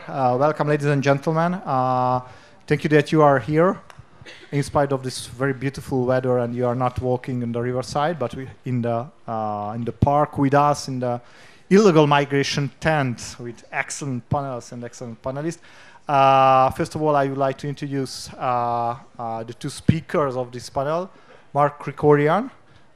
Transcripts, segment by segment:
Welcome, ladies and gentlemen. Thank you that you are here, in spite of this very beautiful weather, and you are not walking in the riverside, but in the park with us in the illegal migration tent with excellent panels and excellent panelists. First of all, I would like to introduce the two speakers of this panel: Mark Krikorian,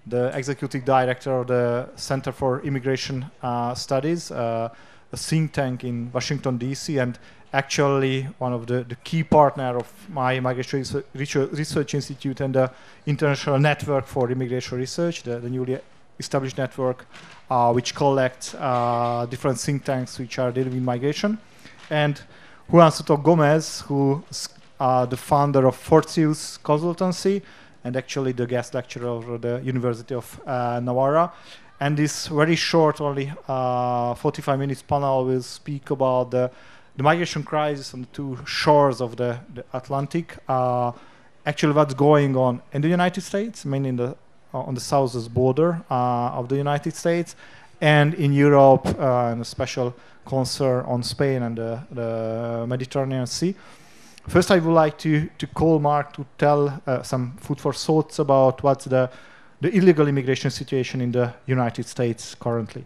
the executive director of the Center for Immigration Studies, a think tank in Washington, D.C., and actually one of the key partner of my Migration Research Institute and the International Network for Immigration Research, the newly established network, which collects different think tanks which are dealing with migration. And Juan Soto Gómez, who is the founder of Fortius Consultancy, and actually the guest lecturer of the University of Navarra. And this very short, only 45 minutes panel will speak about the migration crisis on the two shores of the Atlantic. Actually, what's going on in the United States, mainly on the southwest border of the United States, and in Europe, and a special concern on Spain and the Mediterranean Sea. First, I would like to call Mark to tell some food for thoughts about what's the illegal immigration situation in the United States currently.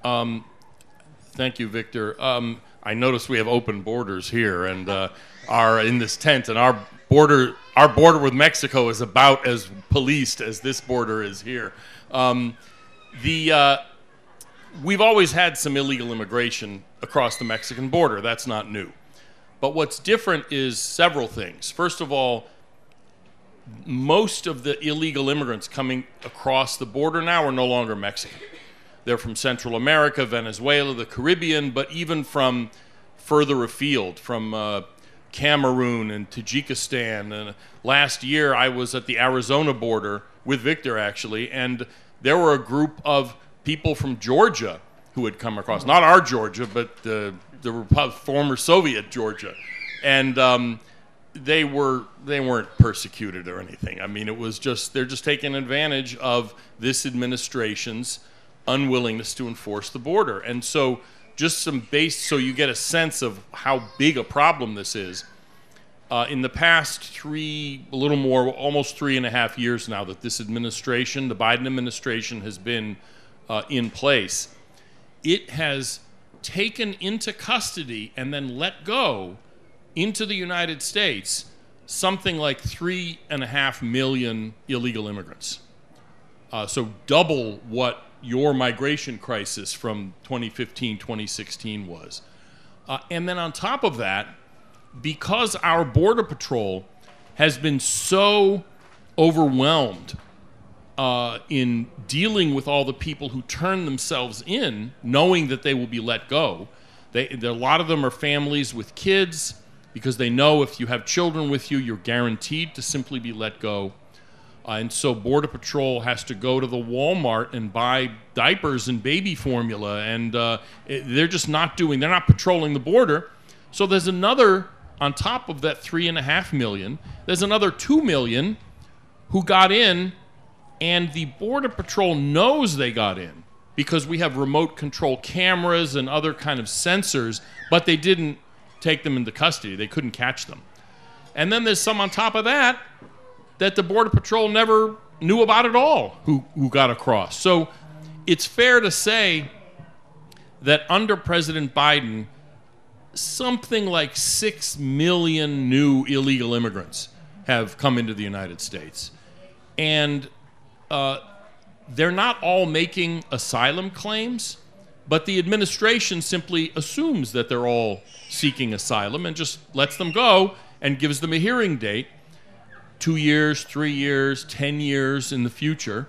Thank you, Victor. I notice we have open borders here and are in this tent, and our border with Mexico is about as policed as this border is here. We've always had some illegal immigration across the Mexican border. That's not new. But what's different is several things. First of all, most of the illegal immigrants coming across the border now are no longer Mexican. They're from Central America, Venezuela, the Caribbean, but even from further afield, from Cameroon and Tajikistan. And last year, I was at the Arizona border with Victor, actually, and there were a group of people from Georgia who had come across. Not our Georgia, but the former Soviet Georgia. And they weren't persecuted or anything. I mean, it was just, they're just taking advantage of this administration's unwillingness to enforce the border. And so just so you get a sense of how big a problem this is, in the past almost 3.5 years now that this administration, the Biden administration, has been in place, it has taken into custody and then let go into the United States something like 3.5 million illegal immigrants. So double what your migration crisis from 2015, 2016 was. And then on top of that, because our Border Patrol has been so overwhelmed in dealing with all the people who turn themselves in, knowing that they will be let go. A lot of them are families with kids, because they know if you have children with you, you're guaranteed to simply be let go. And so Border Patrol has to go to the Walmart and buy diapers and baby formula, and they're not patrolling the border. So there's another, on top of that 3.5 million, there's another 2 million who got in, and the Border Patrol knows they got in because we have remote control cameras and other kind of sensors, but they didn't take them into custody. They couldn't catch them. And then there's some on top of that the Border Patrol never knew about at all who got across. So it's fair to say that under President Biden, something like 6 million new illegal immigrants have come into the United States. And they're not all making asylum claims, but the administration simply assumes that they're all seeking asylum and just lets them go and gives them a hearing date, 2 years, 3 years, 10 years in the future.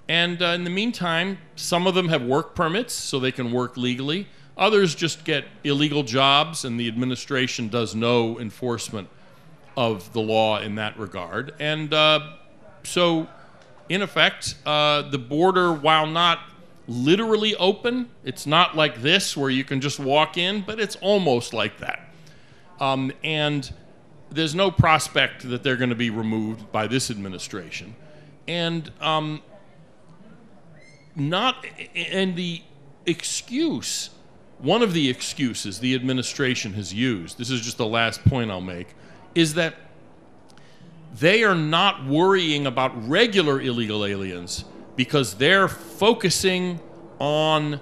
And in the meantime, some of them have work permits so they can work legally. Others just get illegal jobs, and the administration does no enforcement of the law in that regard. And so, in effect, the border, while not literally open, it's not like this where you can just walk in, but it's almost like that. And there's no prospect that they're going to be removed by this administration. And the excuse one of the excuses the administration has used, this is just the last point I'll make, is that they are not worrying about regular illegal aliens because they're focusing on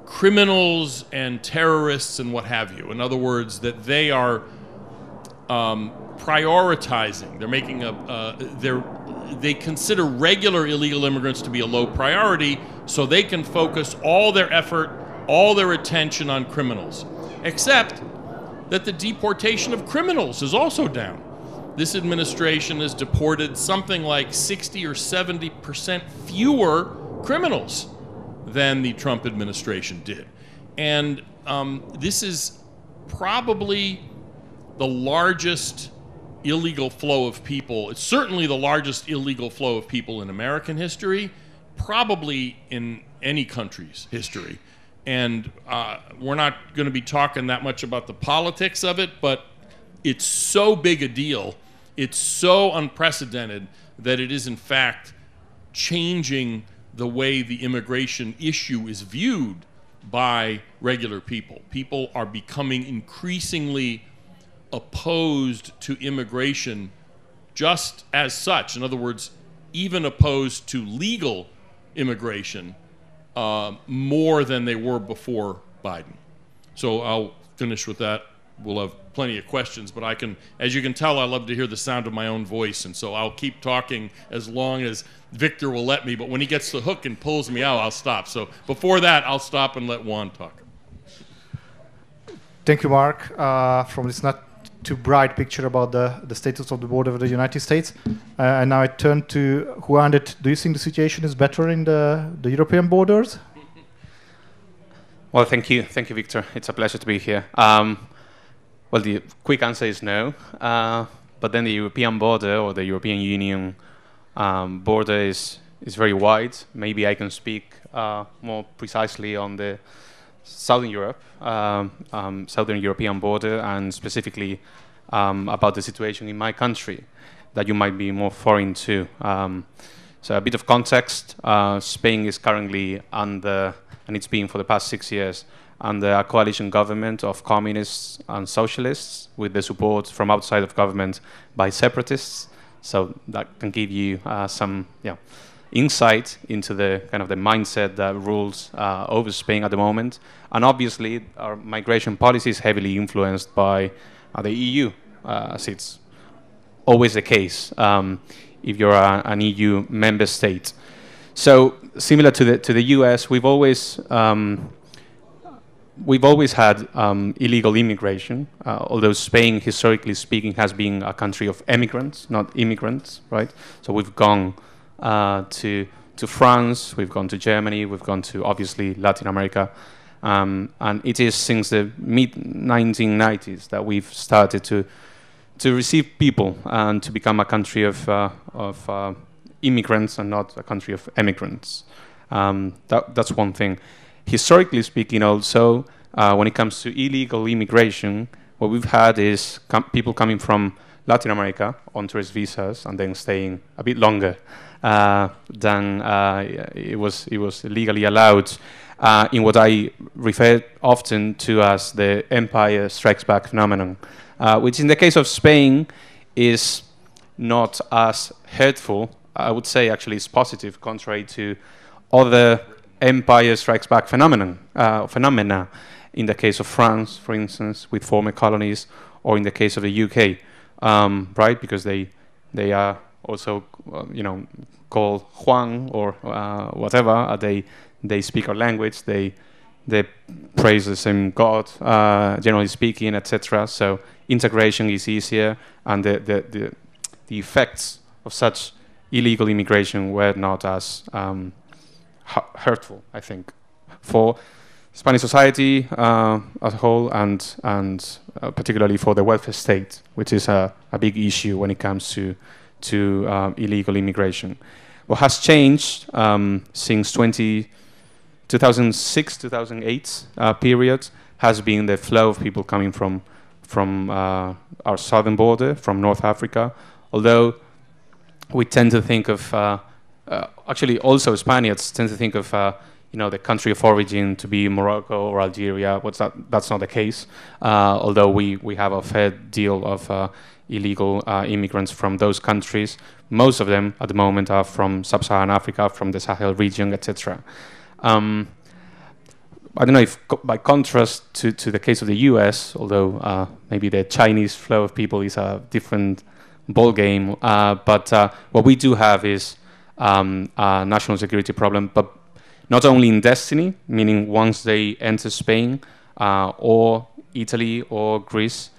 criminals and terrorists and what have you. In other words, that they are prioritizing. They're making they consider regular illegal immigrants to be a low priority, so they can focus all their effort, all their attention on criminals. Except that the deportation of criminals is also down. This administration has deported something like 60 or 70% fewer criminals than the Trump administration did. And this is probably the largest illegal flow of people. It's certainly the largest illegal flow of people in American history, probably in any country's history. And we're not going to be talking that much about the politics of it, but it's so big a deal, it's so unprecedented that it is in fact changing the way the immigration issue is viewed by regular people. People are becoming increasingly opposed to immigration just as such. In other words, even opposed to legal immigration more than they were before Biden. So I'll finish with that. We'll have plenty of questions, but I can, as you can tell, I love to hear the sound of my own voice, and so I'll keep talking as long as Victor will let me, but when he gets the hook and pulls me out, I'll stop. So before that, I'll stop and let Juan talk. Thank you, Mark, from this not too bright picture about the status of the border of the United States. And now I turn to Juan. Do you think the situation is better in the European borders? Well, thank you, Victor. It's a pleasure to be here. Well, the quick answer is no. But then the European border or the European Union border is very wide. Maybe I can speak more precisely on the Southern Europe, Southern European border, and specifically about the situation in my country that you might be more foreign to. So a bit of context, Spain is currently under, and it's been for the past 6 years, under a coalition government of communists and socialists with the support from outside of government by separatists. So that can give you some insight into the kind of the mindset that rules over Spain at the moment. And obviously, our migration policy is heavily influenced by the EU, as it's always the case if you're an EU member state. So similar to the US, we've always had illegal immigration, although Spain, historically speaking, has been a country of emigrants, not immigrants, right? So we've gone to France, we've gone to Germany, we've gone to, obviously, Latin America. And it is since the mid-1990s that we've started to receive people and to become a country of immigrants and not a country of emigrants. That's one thing. Historically speaking, also, when it comes to illegal immigration, what we've had is people coming from Latin America on tourist visas and then staying a bit longer than it was legally allowed in what I refer often to as the Empire Strikes Back phenomenon, which in the case of Spain is not as hurtful. I would say actually it's positive, contrary to other Empire Strikes Back phenomena in the case of France, for instance, with former colonies, or in the case of the UK, right? Because they are also, called Juan or whatever. They speak our language. They praise the same God, generally speaking, etc. So integration is easier, and the effects of such illegal immigration were not as hurtful, I think, for Spanish society as a whole, and particularly for the welfare state, which is a big issue when it comes to illegal immigration. What has changed since 2006-2008 period has been the flow of people coming from our southern border, from North Africa, although we tend to think of, actually also Spaniards tend to think of the country of origin to be Morocco or Algeria. That's not the case. Although we have a fair deal of illegal immigrants from those countries. Most of them at the moment are from sub-Saharan Africa, from the Sahel region, etc. I don't know if, by contrast to the case of the US, although maybe the Chinese flow of people is a different ball game, but what we do have is a national security problem, but not only in destiny, meaning once they enter Spain or Italy or Greece,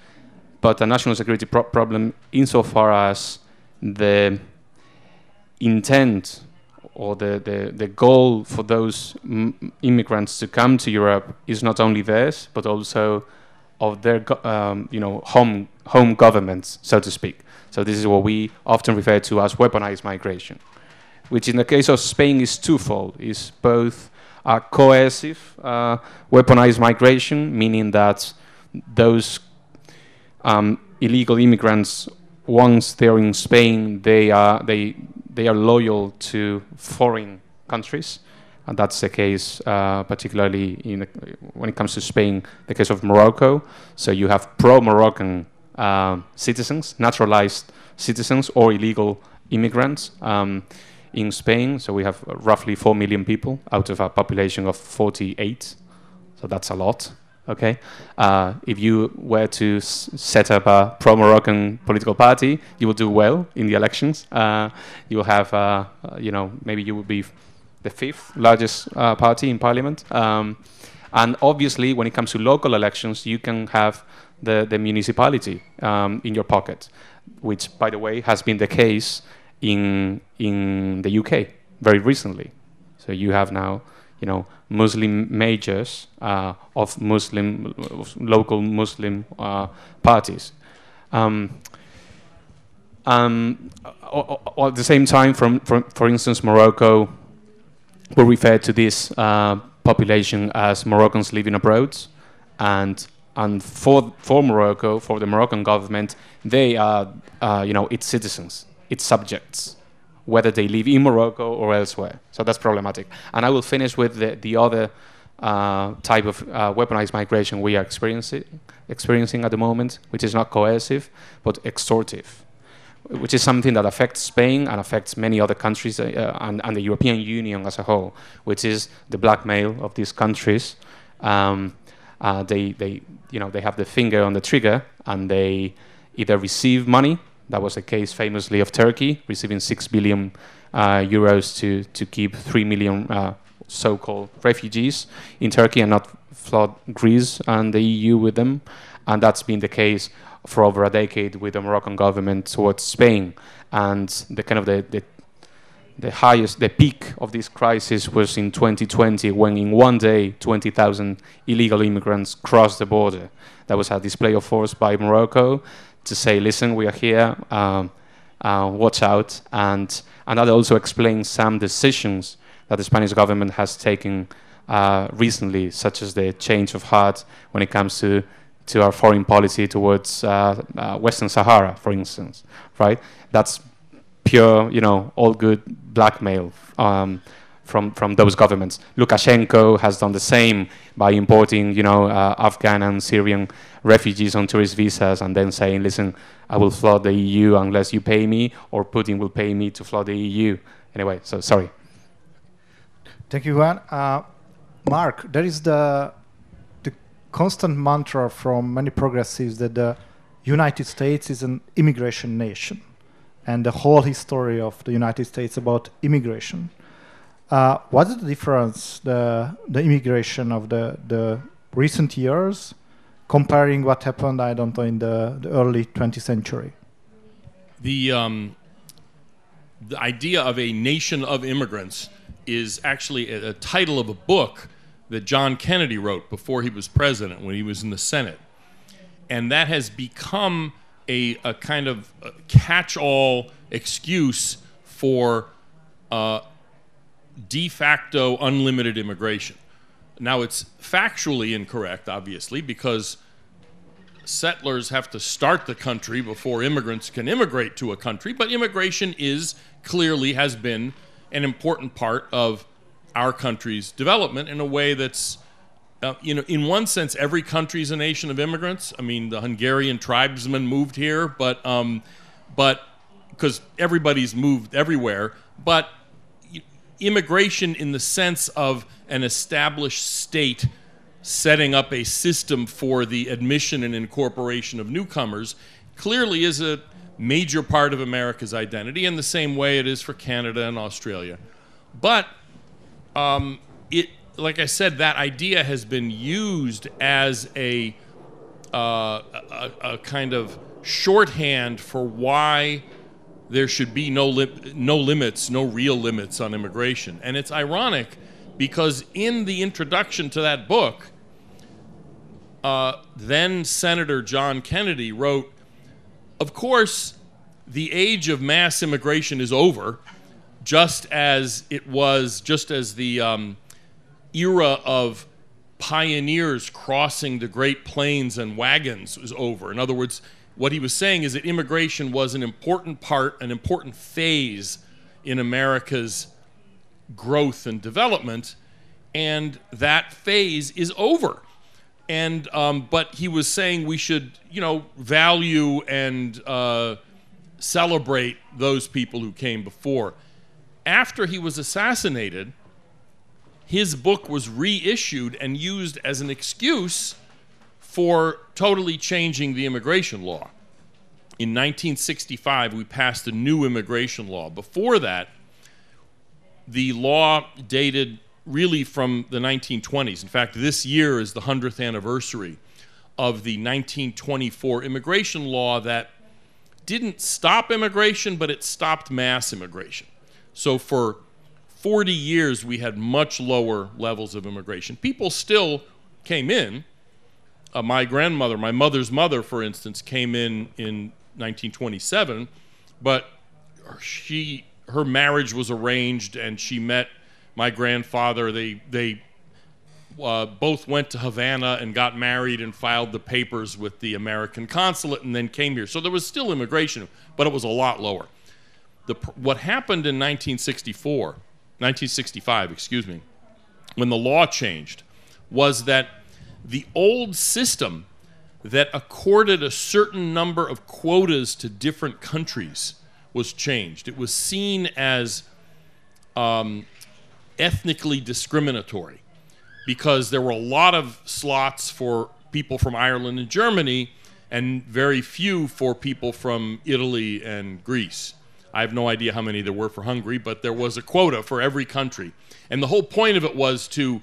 but a national security problem insofar as the intent or the goal for those immigrants to come to Europe is not only theirs, but also of their home governments, so to speak. So this is what we often refer to as weaponized migration, which in the case of Spain is twofold. Is both a coercive weaponized migration, meaning that those illegal immigrants, once they're in Spain, they are loyal to foreign countries, and that's the case particularly when it comes to Spain, the case of Morocco. So you have pro-Moroccan citizens, naturalized citizens, or illegal immigrants in Spain. So we have roughly 4 million people out of a population of 48. So that's a lot. Okay, if you were to set up a pro-Moroccan political party, you will do well in the elections. You will have, maybe you will be the 5th largest party in parliament. And obviously, when it comes to local elections, you can have the municipality in your pocket, which, by the way, has been the case in the UK very recently. So you have now, Muslim majors of local Muslim parties. At the same time, for instance, Morocco will refer to this population as Moroccans living abroad, and for Morocco, for the Moroccan government, they are its citizens, its subjects, whether they live in Morocco or elsewhere. So that's problematic. And I will finish with the other type of weaponized migration we are experiencing at the moment, which is not coercive, but extortive, which is something that affects Spain and affects many other countries and the European Union as a whole, which is the blackmail of these countries. They have the finger on the trigger, and they either receive money. That was the case famously of Turkey, receiving 6 billion euros to keep 3 million so-called refugees in Turkey and not flood Greece and the EU with them. And that's been the case for over a decade with the Moroccan government towards Spain. And the peak of this crisis was in 2020, when in one day 20,000 illegal immigrants crossed the border. That was a display of force by Morocco to say, listen, we are here, watch out. And that also explains some decisions that the Spanish government has taken recently, such as the change of heart when it comes to our foreign policy towards Western Sahara, for instance, right? That's pure, all good blackmail from those governments. Lukashenko has done the same by importing, Afghan and Syrian refugees on tourist visas and then saying, listen, I will flood the EU unless you pay me, or Putin will pay me to flood the EU. Anyway, so sorry. Thank you, Juan. Mark, there is the constant mantra from many progressives that the United States is an immigration nation, and the whole history of the United States about immigration. What is the difference, the immigration of the recent years, comparing what happened, I don't know, in the early 20th century? The idea of a nation of immigrants is actually a title of a book that John Kennedy wrote before he was president, when he was in the Senate. And that has become a kind of catch-all excuse for de facto unlimited immigration. Now, it's factually incorrect, obviously, because settlers have to start the country before immigrants can immigrate to a country, but immigration has been an important part of our country's development in a way that's, in one sense, every country is a nation of immigrants. I mean, the Hungarian tribesmen moved here, but because everybody's moved everywhere, but immigration in the sense of an established state setting up a system for the admission and incorporation of newcomers clearly is a major part of America's identity in the same way it is for Canada and Australia. But like I said, that idea has been used as a kind of shorthand for why there should be no limits, no real limits on immigration. And it's ironic because in the introduction to that book, then Senator John Kennedy wrote, of course, the age of mass immigration is over, just as the era of pioneers crossing the Great Plains and wagons was over. In other words, what he was saying is that immigration was an important part, an important phase in America's growth and development, and that phase is over. And but he was saying we should, value and celebrate those people who came before. After he was assassinated, his book was reissued and used as an excuse for totally changing the immigration law. In 1965, we passed a new immigration law. Before that, the law dated really from the 1920s. In fact, this year is the 100th anniversary of the 1924 immigration law that didn't stop immigration, but it stopped mass immigration. So for 40 years, we had much lower levels of immigration. People still came in. My grandmother, my mother's mother, for instance, came in 1927, but her marriage was arranged, and she met my grandfather. They both went to Havana and got married and filed the papers with the American consulate and then came here. So there was still immigration, but it was a lot lower. What happened in 1965, when the law changed, was that the old system that accorded a certain number of quotas to different countries was changed. It was seen as ethnically discriminatory because there were a lot of slots for people from Ireland and Germany and very few for people from Italy and Greece. I have no idea how many there were for Hungary, but there was a quota for every country. And the whole point of it was to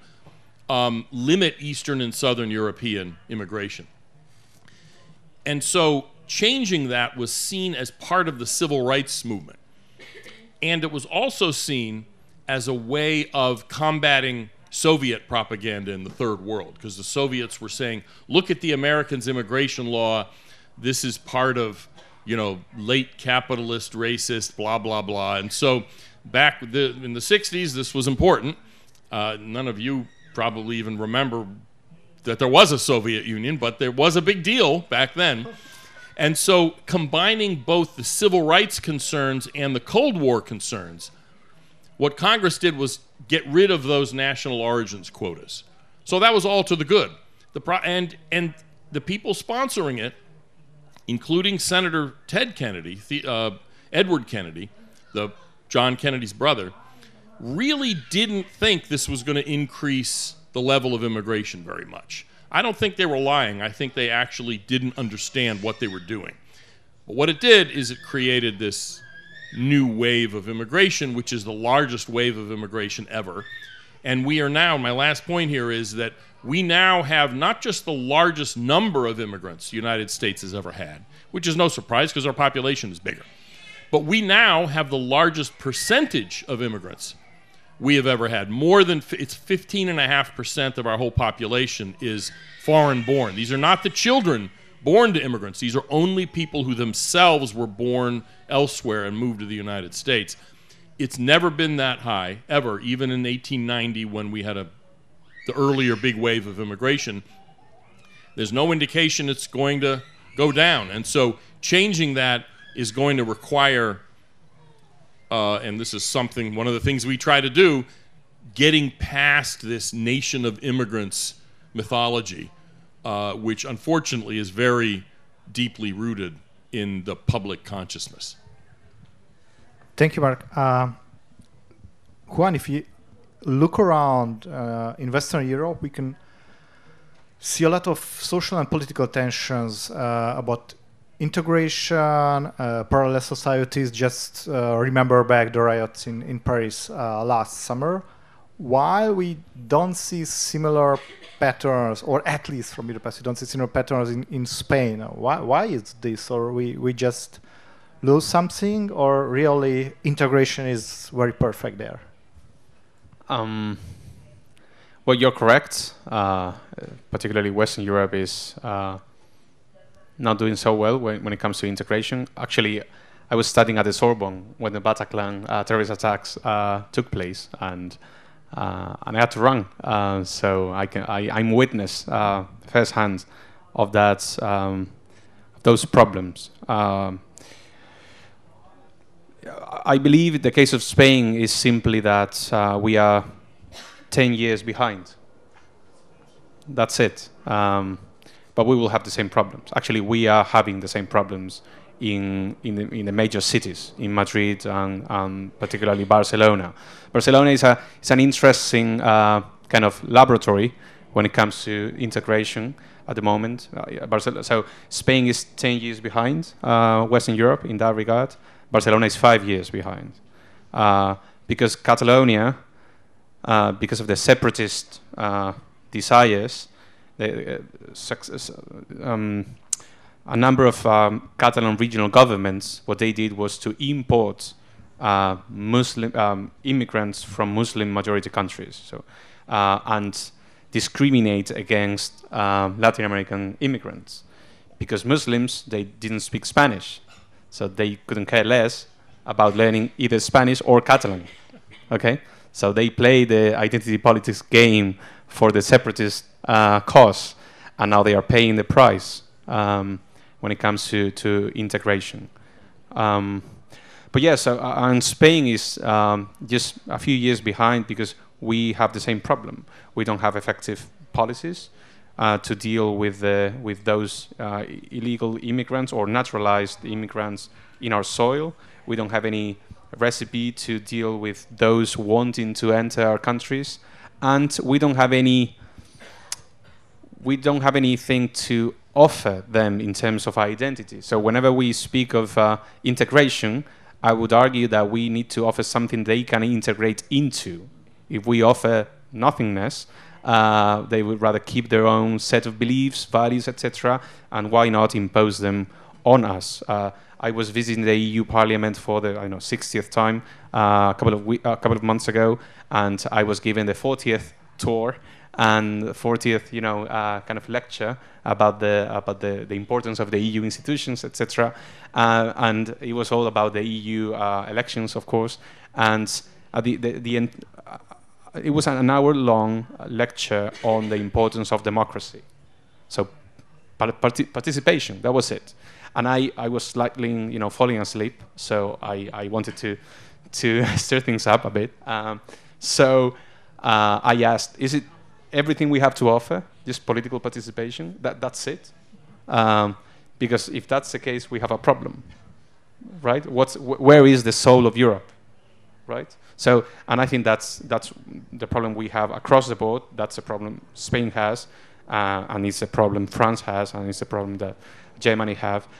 limit Eastern and Southern European immigration. And so changing that was seen as part of the civil rights movement. And it was also seen as a way of combating Soviet propaganda in the Third World, because the Soviets were saying, look at the Americans' immigration law, this is part of, late capitalist, racist, blah, blah, blah. And so back in the 60s, this was important. None of you probably even remember that there was a Soviet Union, but there was a big deal back then. And so combining both the civil rights concerns and the Cold War concerns, what Congress did was get rid of those national origins quotas. So that was all to the good. And the people sponsoring it, including Senator Ted Kennedy, Edward Kennedy, John Kennedy's brother, really didn't think this was going to increase the level of immigration very much. I don't think they were lying. I think they actually didn't understand what they were doing. But what it did is it created this new wave of immigration, which is the largest wave of immigration ever. And we are now, my last point here is that we now have not just the largest number of immigrants the United States has ever had, which is no surprise because our population is bigger, but we now have the largest percentage of immigrants we have ever had. It's 15.5% of our whole population is foreign born. These are not the children born to immigrants. These are only people who themselves were born elsewhere and moved to the United States. It's never been that high, ever, even in 1890 when we had the earlier big wave of immigration. There's no indication it's going to go down. And so changing that is going to require, and this is one of the things we try to do, getting past this nation of immigrants mythology, which unfortunately is very deeply rooted in the public consciousness. Thank you, Mark. Juan, if you look around in Western Europe, we can see a lot of social and political tensions about integration, parallel societies. Just remember back the riots in Paris last summer. While we don't see similar patterns, or at least from the past, we don't see similar patterns in Spain. Why is this? Or we just lose something, or really integration is very perfect there? Well, you're correct. Particularly Western Europe is not doing so well when it comes to integration. Actually, I was studying at the Sorbonne when the Bataclan terrorist attacks took place, and I had to run. So I'm witness firsthand of that, those problems. I believe the case of Spain is simply that we are 10 years behind. That's it. But we will have the same problems. Actually, we are having the same problems in the major cities, in Madrid and particularly Barcelona. Barcelona is an interesting kind of laboratory when it comes to integration at the moment. So Spain is 10 years behind Western Europe in that regard. Barcelona is 5 years behind. Because Catalonia, because of the separatist desires, a number of Catalan regional governments, what they did was to import Muslim immigrants from Muslim majority countries, and discriminate against Latin American immigrants, because Muslims, they didn't speak Spanish, so they couldn't care less about learning either Spanish or Catalan. Okay, so they play the identity politics game for the separatist cause, and now they are paying the price when it comes to integration. But yes, and Spain is just a few years behind because we have the same problem. We don't have effective policies to deal with those illegal immigrants or naturalized immigrants in our soil. We don't have any recipe to deal with those wanting to enter our countries, and we don't have anything to offer them in terms of identity. So whenever we speak of integration, I would argue that we need to offer something they can integrate into. If we offer nothingness, they would rather keep their own set of beliefs, values, etc., and why not impose them on us? I was visiting the EU Parliament for the 60th time a couple of months ago, and I was given the 40th tour and 40th kind of lecture about the importance of the EU institutions, etc. And it was all about the EU elections, of course, and it was an hour-long lecture on the importance of democracy. So participation, that was it. And I was slightly, falling asleep, so I wanted to stir things up a bit. So I asked, is it everything we have to offer, just political participation? That's it? Because if that's the case, we have a problem, right? Where is the soul of Europe, right? So, and I think that's the problem we have across the board. That's a problem Spain has, and it's a problem France has, and it's a problem that Germany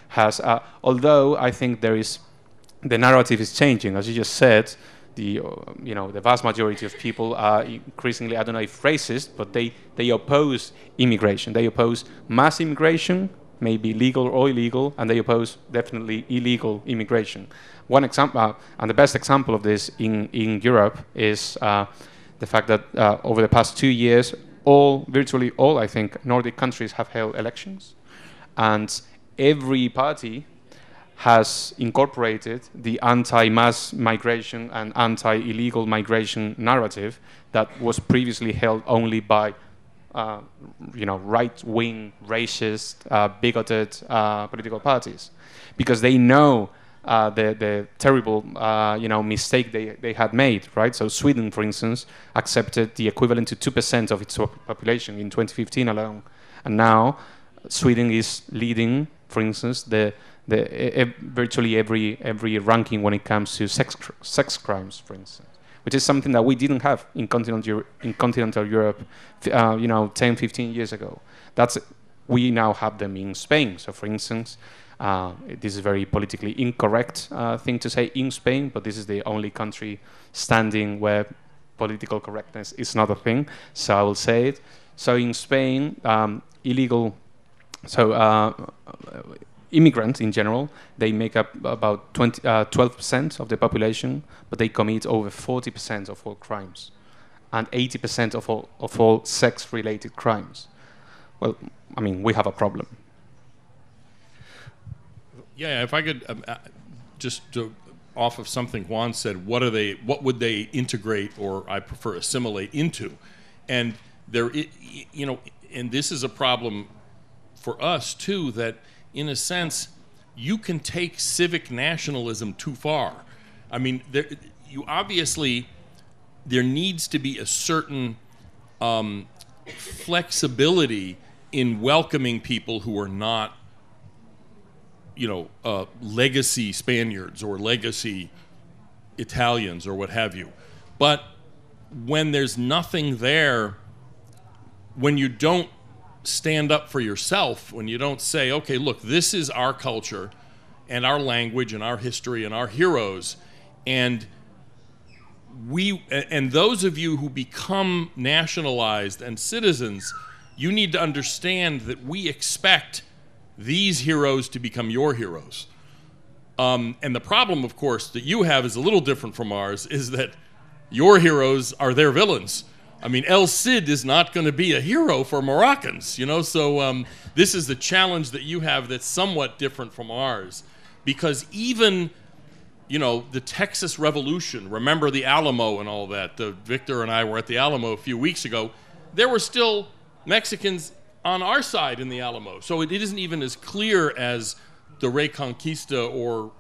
has. Although I think the narrative is changing, as you just said. The vast majority of people are increasingly, I don't know if racist, but they oppose immigration. They oppose mass immigration, maybe legal or illegal, and they oppose definitely illegal immigration. One example, and the best example of this in Europe is the fact that over the past 2 years, virtually all, I think, Nordic countries have held elections, and every party has incorporated the anti-mass migration and anti-illegal migration narrative that was previously held only by right-wing, racist, bigoted political parties, because they know the terrible mistake they had made, right? So Sweden, for instance, accepted the equivalent to 2% of its population in 2015 alone, and now Sweden is leading, for instance, virtually every ranking when it comes to sex crimes, for instance, which is something that we didn't have in continental Europe, 10, 15 years ago. We now have them in Spain. So, for instance, this is a very politically incorrect thing to say in Spain, but this is the only country standing where political correctness is not a thing. So I will say it. So in Spain, immigrants in general, they make up about 12% of the population, but they commit over 40% of all crimes and 80% of all sex-related crimes. Well, I mean, we have a problem. Yeah, if I could off of something Juan said, what would they integrate, or I prefer assimilate into? And and this is a problem for us too, that in a sense you can take civic nationalism too far. I mean, there needs to be a certain flexibility in welcoming people who are not, legacy Spaniards or legacy Italians or what have you. But when there's nothing there, when you don't stand up for yourself, when you don't say, okay, look, this is our culture and our language and our history and our heroes, and those of you who become nationalized and citizens, you need to understand that we expect these heroes to become your heroes. And the problem, of course, that you have is a little different from ours, is that your heroes are their villains. I mean, El Cid is not going to be a hero for Moroccans, so this is the challenge that you have that's somewhat different from ours. Because even, the Texas Revolution, remember the Alamo and all that, Victor and I were at the Alamo a few weeks ago, there were still Mexicans on our side in the Alamo. So it isn't even as clear as the Reconquista or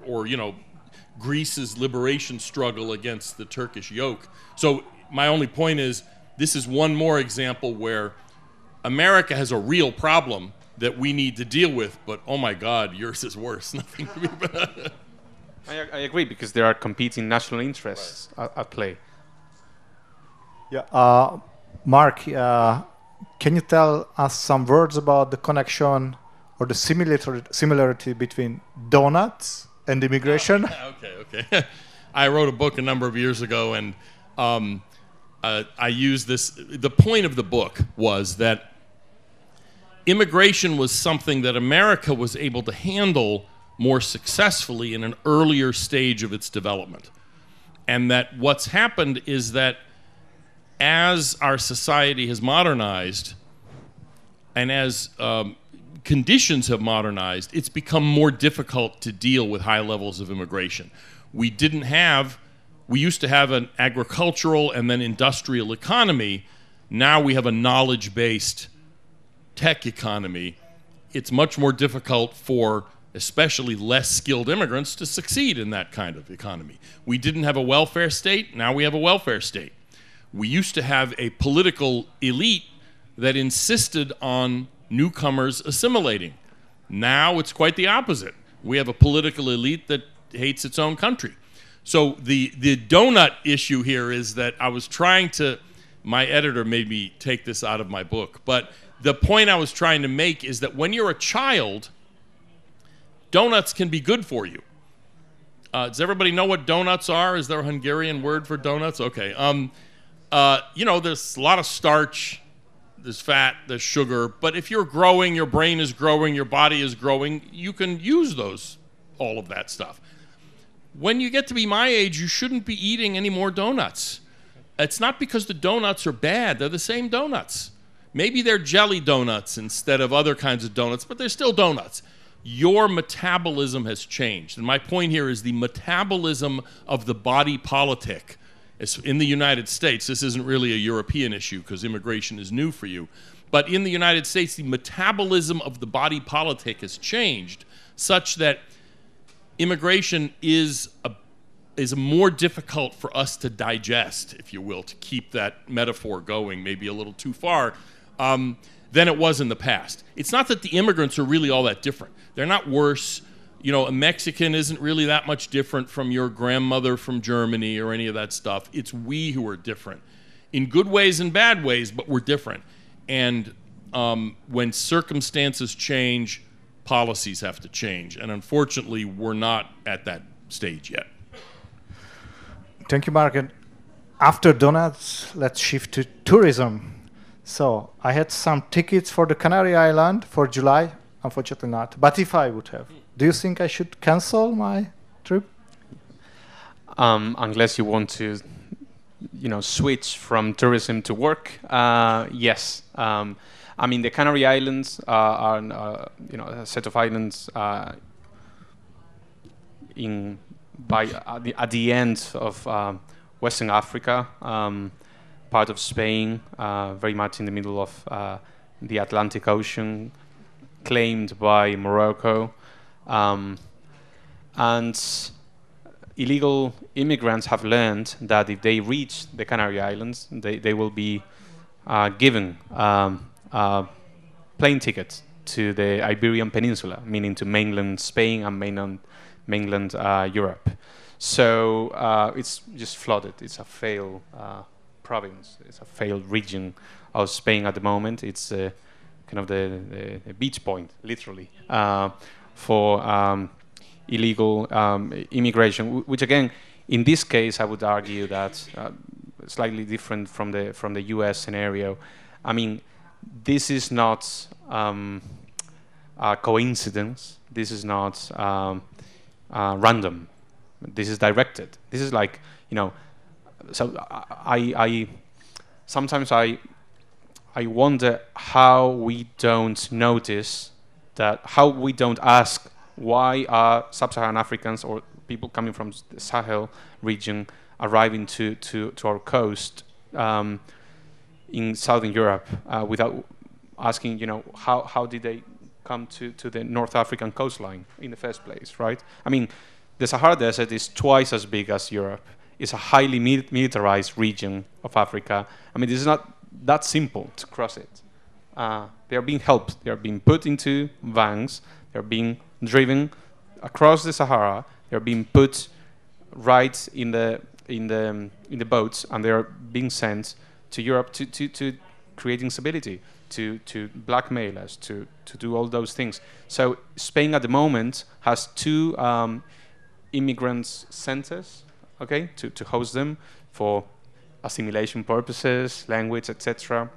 Greece's liberation struggle against the Turkish yoke. So my only point is, this is one more example where America has a real problem that we need to deal with, but oh my God, yours is worse. Nothing to be bad. I agree, because there are competing national interests at play. Yeah, Mark, can you tell us some words about the connection or the similarity between donuts and immigration? Okay. I wrote a book a number of years ago, and I used this. The point of the book was that immigration was something that America was able to handle more successfully in an earlier stage of its development. And that what's happened is that as our society has modernized and as conditions have modernized, it's become more difficult to deal with high levels of immigration. We used to have an agricultural and then industrial economy. Now we have a knowledge-based tech economy. It's much more difficult for especially less skilled immigrants to succeed in that kind of economy. We didn't have a welfare state. Now we have a welfare state. We used to have a political elite that insisted on newcomers assimilating. Now it's quite the opposite. We have a political elite that hates its own country. So the donut issue here is that I was trying to, my editor made me take this out of my book, but the point I was trying to make is that when you're a child, donuts can be good for you. Does everybody know what donuts are? Is there a Hungarian word for donuts? Okay. There's a lot of starch, there's fat, there's sugar, but if you're growing, your brain is growing, your body is growing, you can use all of that stuff. When you get to be my age, you shouldn't be eating any more donuts. It's not because the donuts are bad, they're the same donuts. Maybe they're jelly donuts instead of other kinds of donuts, but they're still donuts. Your metabolism has changed. And my point here is the metabolism of the body politic. In the United States, this isn't really a European issue because immigration is new for you, but in the United States, the metabolism of the body politic has changed such that immigration is more difficult for us to digest, if you will, to keep that metaphor going, maybe a little too far, than it was in the past. It's not that the immigrants are really all that different. They're not worse. You know, a Mexican isn't really that much different from your grandmother from Germany or any of that stuff. It's we who are different, in good ways and bad ways, but we're different. And when circumstances change, policies have to change. And unfortunately, we're not at that stage yet. Thank you, Mark. And after donuts, let's shift to tourism. So I had some tickets for the Canary Island for July. Unfortunately not. But if I would have, do you think I should cancel my trip? Unless you want to, switch from tourism to work, yes. I mean, the Canary Islands are a set of islands at the end of Western Africa, part of Spain, very much in the middle of the Atlantic Ocean, claimed by Morocco. And illegal immigrants have learned that if they reach the Canary Islands, they will be given plane tickets to the Iberian Peninsula, meaning to mainland Spain and mainland Europe. So it's just flooded. It's a failed province. It's a failed region of Spain at the moment. It's kind of the beach point, literally, for illegal immigration, which again, in this case, I would argue that slightly different from the U.S. scenario. I mean, this is not a coincidence. This is not random. This is directed. This is like, so I sometimes I wonder how we don't notice that, how we don't ask why are sub-Saharan Africans or people coming from the Sahel region arriving to our coast in Southern Europe without asking, how did they come to the North African coastline in the first place, right? I mean, the Sahara Desert is twice as big as Europe. It's a highly militarized region of Africa. I mean, this is not that simple to cross it. They are being helped. They are being put into vans. They are being driven across the Sahara. They are being put right in the boats, and they are being sent to Europe to create instability, to blackmail us, to do all those things. So Spain at the moment has 2 immigrant centers, okay, to host them for assimilation purposes, language, etc.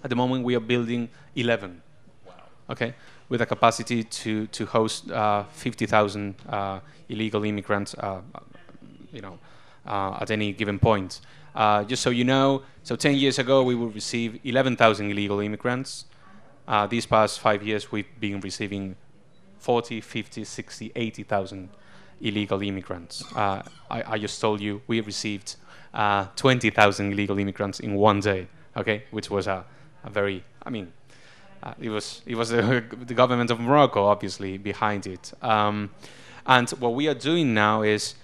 At the moment, we are building 11. Wow. Okay, with a capacity to host 50,000 illegal immigrants, at any given point. Just so you know, so 10 years ago, we would receive 11,000 illegal immigrants. These past 5 years, we've been receiving 40, 50, 60, 80,000 illegal immigrants. I just told you we received 20,000 illegal immigrants in one day, okay, which was a very, I mean, it was the government of Morocco obviously behind it. And what we are doing now is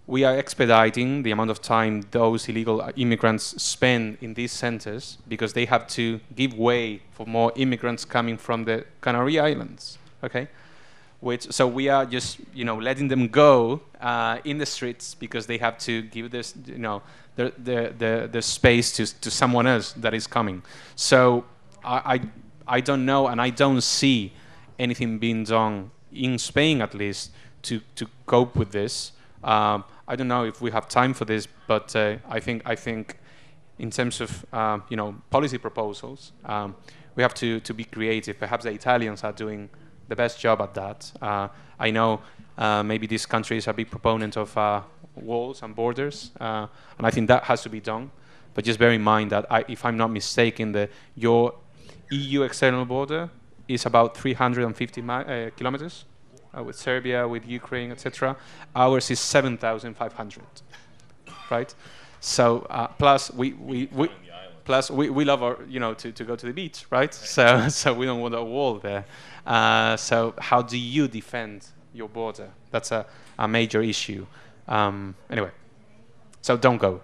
we are expediting the amount of time those illegal immigrants spend in these centers, because they have to give way for more immigrants coming from the Canary Islands, okay? So we are just, letting them go in the streets because they have to give this, the space to someone else that is coming. So I don't know, and I don't see anything being done in Spain, at least, to cope with this. I don't know if we have time for this, but I think in terms of policy proposals, we have to be creative. Perhaps the Italians are doing the best job at that. I know maybe these countries are big proponents of walls and borders, and I think that has to be done. But just bear in mind that, if I'm not mistaken, your EU external border is about 350 kilometers with Serbia, with Ukraine, etc. Ours is 7,500, right? So plus we love our, to go to the beach, right? So we don't want a wall there. So how do you defend your border. That's a major issue. Anyway, so don't go.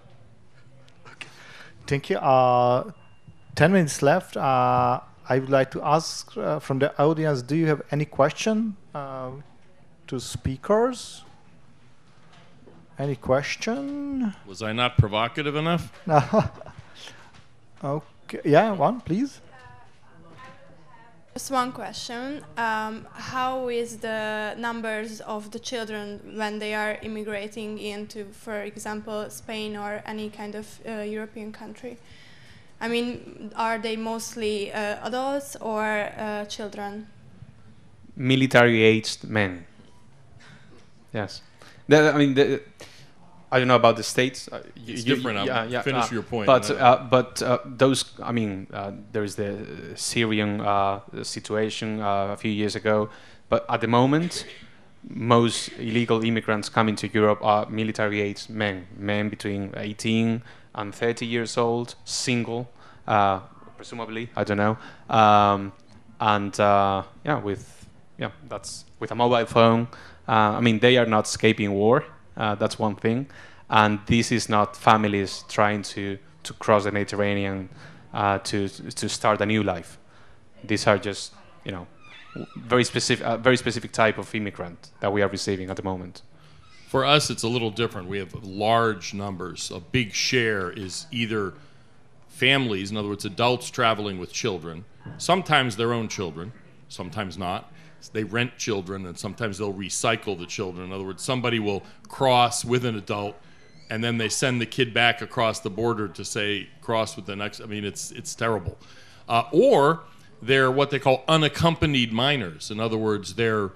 Thank you. 10 minutes left. I would like to ask from the audience, do you have any question to speakers? Any question? Was I not provocative enough? Okay. Yeah, one, please. Just one question. How is the numbers of the children when they are immigrating into, for example, Spain or any kind of European country? I mean, are they mostly adults or children? Military-aged men. Yes. I don't know about the States. It's different. Finish your point. But those, there is the Syrian situation a few years ago. But at the moment, most illegal immigrants coming to Europe are military-aged men between 18 and 30 years old, single, presumably. I don't know. That's with a mobile phone. They are not escaping war. That's one thing, and this is not families trying to cross the Mediterranean to start a new life. These are just very specific type of immigrant that we are receiving at the moment. For us, it's a little different. We have large numbers. A big share is either families, in other words, adults traveling with children, sometimes their own children, sometimes not. They rent children, and sometimes they'll recycle the children. In other words, somebody will cross with an adult, and then they send the kid back across the border to say, cross with the next. It's terrible. Or they're what they call unaccompanied minors. In other words, they're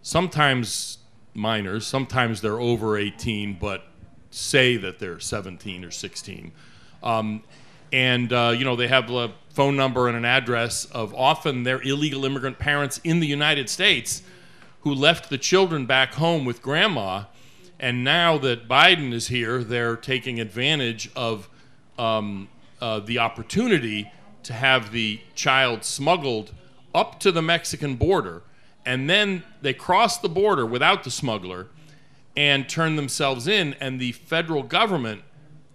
sometimes minors, sometimes they're over 18, but say that they're 17 or 16. They have a phone number and an address of often their illegal immigrant parents in the United States who left the children back home with grandma. And now that Biden is here, they're taking advantage of the opportunity to have the child smuggled up to the Mexican border. And then they cross the border without the smuggler and turn themselves in. And the federal government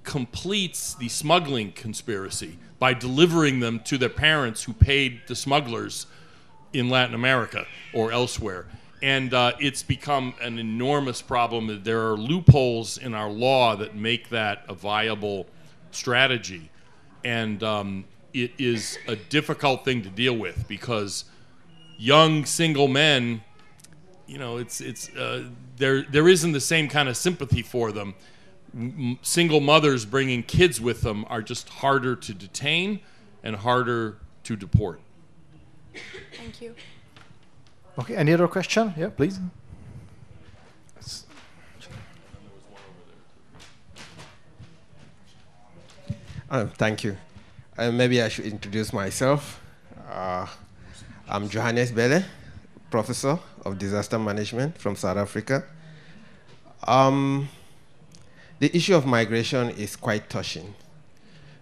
completes the smuggling conspiracy by delivering them to their parents who paid the smugglers in Latin America or elsewhere. And it's become an enormous problem. There are loopholes in our law that make that a viable strategy. And it is a difficult thing to deal with because young single men, there isn't the same kind of sympathy for them. Single mothers bringing kids with them are just harder to detain and harder to deport. Thank you. Okay, any other question? Yeah, please. Thank you. Maybe I should introduce myself. I'm Johannes Belle, Professor of Disaster Management from South Africa. The issue of migration is quite touching.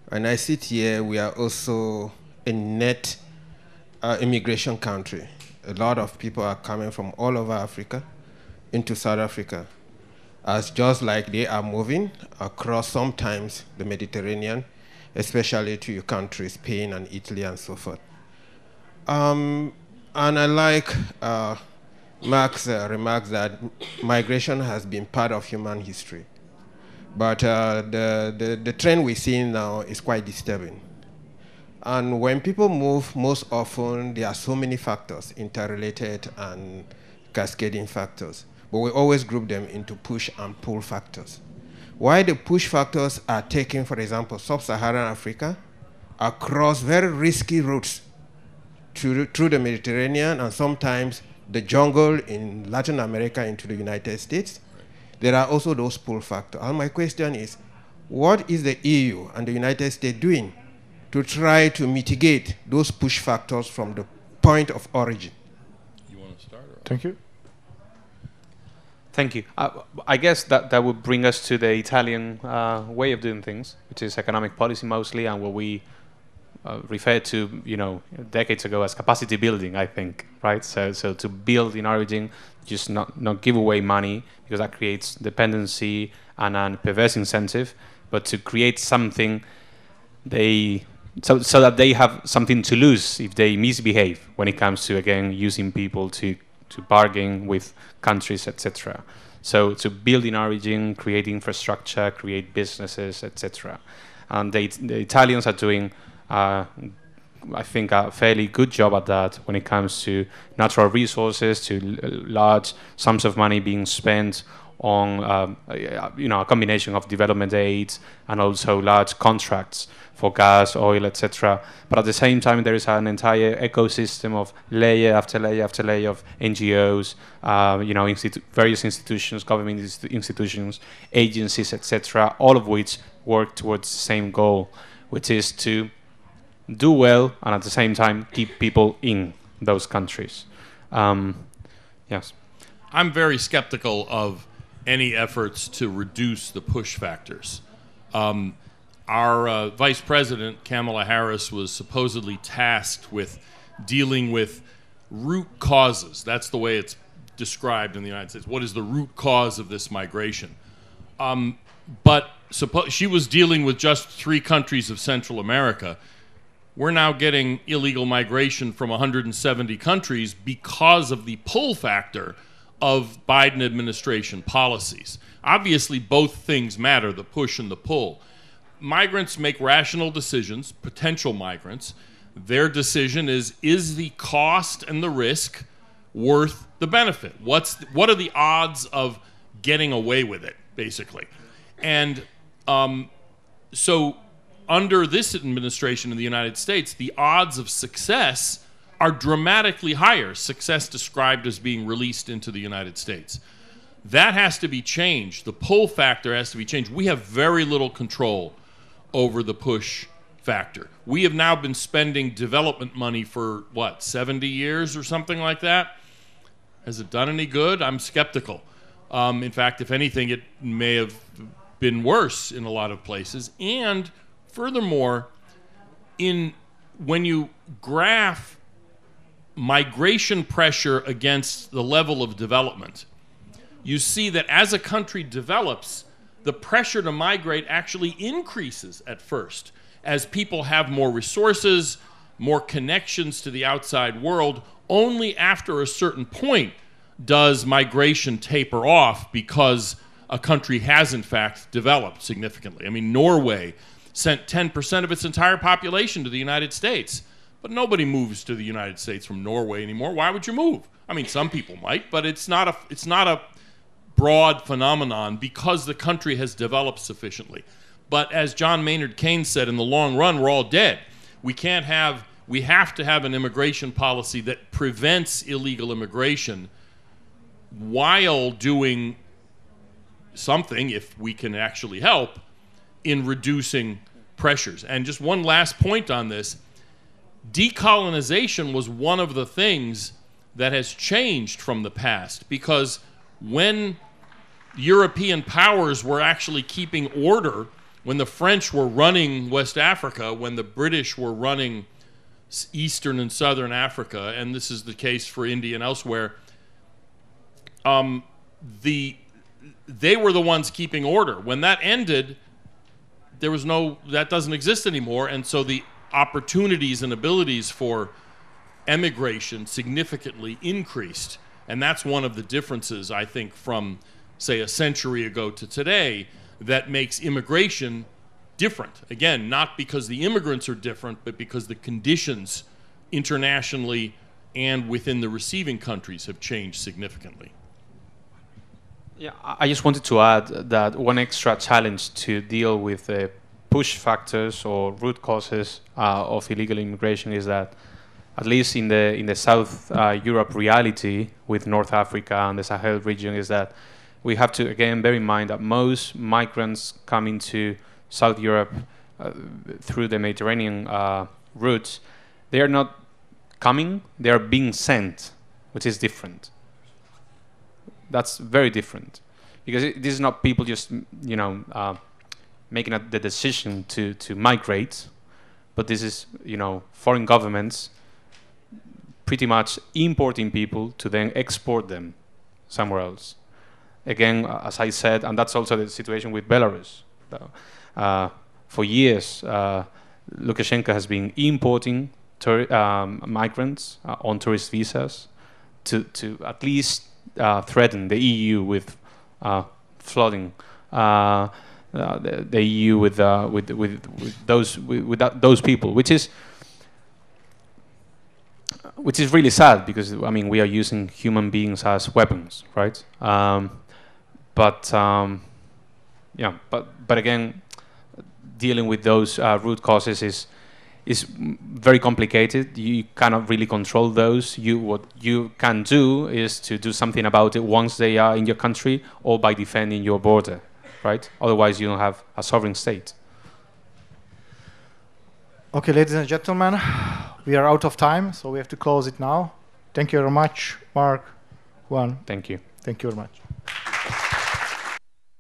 When I sit here, we are also a net immigration country. A lot of people are coming from all over Africa into South Africa, as just like they are moving across sometimes the Mediterranean, especially to your countries, Spain and Italy and so forth. And I like Mark's remarks that migration has been part of human history. But the trend we're seeing now is quite disturbing. And when people move, most often there are so many factors, interrelated and cascading factors. But we always group them into push and pull factors. Why the push factors are taking, for example, sub-Saharan Africa across very risky routes through the Mediterranean and sometimes the jungle in Latin America into the United States. There are also those pull factors. And my question is, what is the EU and the United States doing to try to mitigate those push factors from the point of origin? You want to start? Thank you. Thank you. I guess that would bring us to the Italian way of doing things, which is economic policy mostly, and what we referred to, decades ago as capacity building, I think, right? So to build in origin, just not give away money, because that creates dependency and a perverse incentive, but to create something so that they have something to lose if they misbehave when it comes to, again, using people to bargain with countries, etc. So to build in origin, create infrastructure, create businesses, etc. And the Italians are doing, I think, a fairly good job at that when it comes to natural resources, to large sums of money being spent on a combination of development aid and also large contracts for gas, oil, etc. But at the same time, there is an entire ecosystem of layer after layer after layer of NGOs, various institutions, government institutions, agencies, etc., all of which work towards the same goal, which is to do well and at the same time keep people in those countries. Yes. I'm very skeptical of any efforts to reduce the push factors. Our Vice President, Kamala Harris, was supposedly tasked with dealing with root causes. That's the way it's described in the United States. What is the root cause of this migration? But she was dealing with just 3 countries of Central America. We're now getting illegal migration from 170 countries because of the pull factor of Biden administration policies. Obviously, both things matter, the push and the pull. Migrants make rational decisions, potential migrants. Their decision is the cost and the risk worth the benefit? What are the odds of getting away with it, basically? And so under this administration in the United States, the odds of success are dramatically higher, success described as being released into the United States. That has to be changed. The pull factor has to be changed. We have very little control over the push factor. We have now been spending development money for, 70 years or something like that? Has it done any good? I'm skeptical. In fact, if anything, it may have been worse in a lot of places. And furthermore, when you graph migration pressure against the level of development, you see that as a country develops, the pressure to migrate actually increases at first. As people have more resources, more connections to the outside world, only after a certain point does migration taper off because a country has in fact developed significantly. I mean, Norway sent 10% of its entire population to the United States. But nobody moves to the United States from Norway anymore. Why would you move? I mean, some people might, but it's not a broad phenomenon because the country has developed sufficiently. But as John Maynard Keynes said, in the long run, we're all dead. We have to have an immigration policy that prevents illegal immigration while doing something, if we can actually help, in reducing pressures. And just one last point on this. Decolonization was one of the things that has changed from the past, because when European powers were actually keeping order, when the French were running West Africa, when the British were running Eastern and Southern Africa, and this is the case for India and elsewhere, they were the ones keeping order. When that ended, that doesn't exist anymore, and so the opportunities and abilities for emigration significantly increased. And that's one of the differences, I think, from, say, a century ago to today that makes immigration different. Again, not because the immigrants are different, but because the conditions internationally and within the receiving countries have changed significantly. Yeah, I just wanted to add that one extra challenge to deal with the push factors or root causes of illegal immigration is that, at least in the South Europe reality with North Africa and the Sahel region, is that we have to again bear in mind that most migrants come into South Europe through the Mediterranean routes. They are not coming; they are being sent, which is different. That's very different, because this is not people just making the decision to migrate, but this is, foreign governments pretty much importing people to then export them somewhere else. Again, as I said, and that's also the situation with Belarus. For years, Lukashenko has been importing migrants on tourist visas to at least threaten the EU with flooding the EU with those people, which is really sad, because we are using human beings as weapons, right? But again, dealing with those root causes is very complicated. You cannot really control those. What you can do is to do something about it once they are in your country, or by defending your border, right? Otherwise, you don't have a sovereign state. Okay, ladies and gentlemen, we are out of time, so we have to close it now. Thank you very much, Mark, Juan. Thank you. Thank you very much.